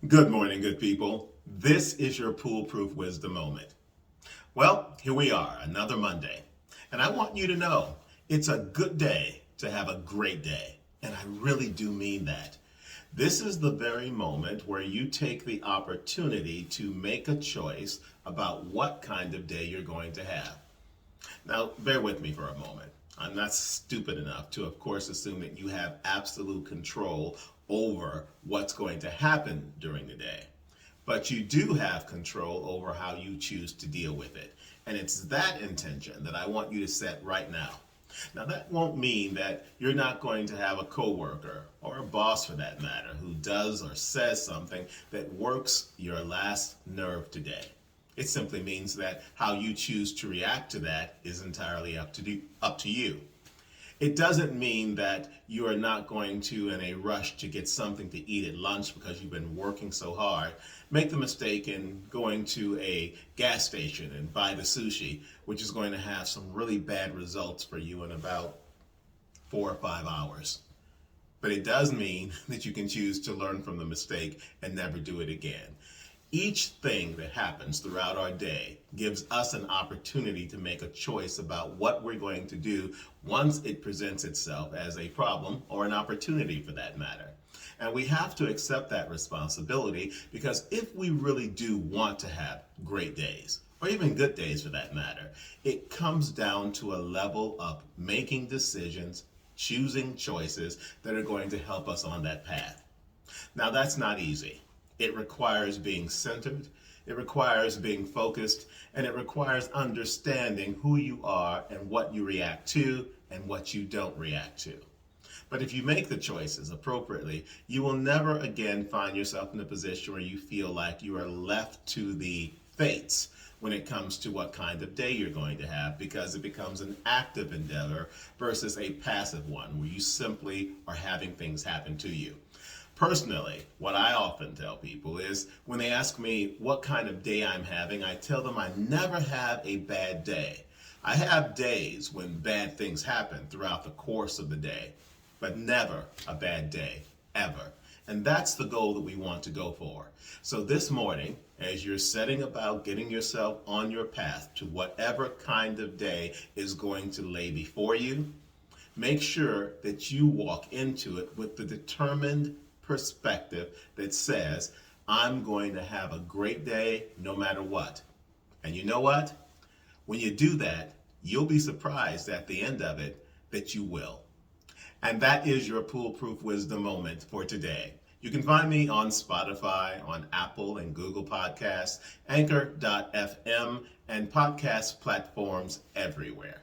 Good morning, good people. This is your Poolproof Wisdom Moment. Well, here we are, another Monday. And I want you to know it's a good day to have a great day. And I really do mean that. This is the very moment where you take the opportunity to make a choice about what kind of day you're going to have. Now, bear with me for a moment. I'm not stupid enough to, of course, assume that you have absolute control over what's going to happen during the day. But you do have control over how you choose to deal with it. And it's that intention that I want you to set right now. Now, that won't mean that you're not going to have a coworker or a boss for that matter who does or says something that works your last nerve today. It simply means that how you choose to react to that is entirely up to you. It doesn't mean that you are not going to, in a rush to get something to eat at lunch because you've been working so hard, make the mistake in going to a gas station and buy the sushi, which is going to have some really bad results for you in about 4 or 5 hours. But it does mean that you can choose to learn from the mistake and never do it again. Each thing that happens throughout our day gives us an opportunity to make a choice about what we're going to do once it presents itself as a problem or an opportunity for that matter. And we have to accept that responsibility because if we really do want to have great days, or even good days for that matter, it comes down to a level of making decisions, choosing choices that are going to help us on that path. Now, that's not easy. It requires being centered, it requires being focused, and it requires understanding who you are and what you react to and what you don't react to. But if you make the choices appropriately, you will never again find yourself in a position where you feel like you are left to the fates when it comes to what kind of day you're going to have, because it becomes an active endeavor versus a passive one where you simply are having things happen to you. Personally, what I often tell people is when they ask me what kind of day I'm having, I tell them I never have a bad day. I have days when bad things happen throughout the course of the day, but never a bad day, ever. And that's the goal that we want to go for. So this morning, as you're setting about getting yourself on your path to whatever kind of day is going to lay before you, make sure that you walk into it with the determined perspective that says, I'm going to have a great day no matter what. And you know what? When you do that, you'll be surprised at the end of it that you will. And that is your Poolproof Wisdom Moment for today. You can find me on Spotify, on Apple and Google Podcasts, Anchor.fm, and podcast platforms everywhere.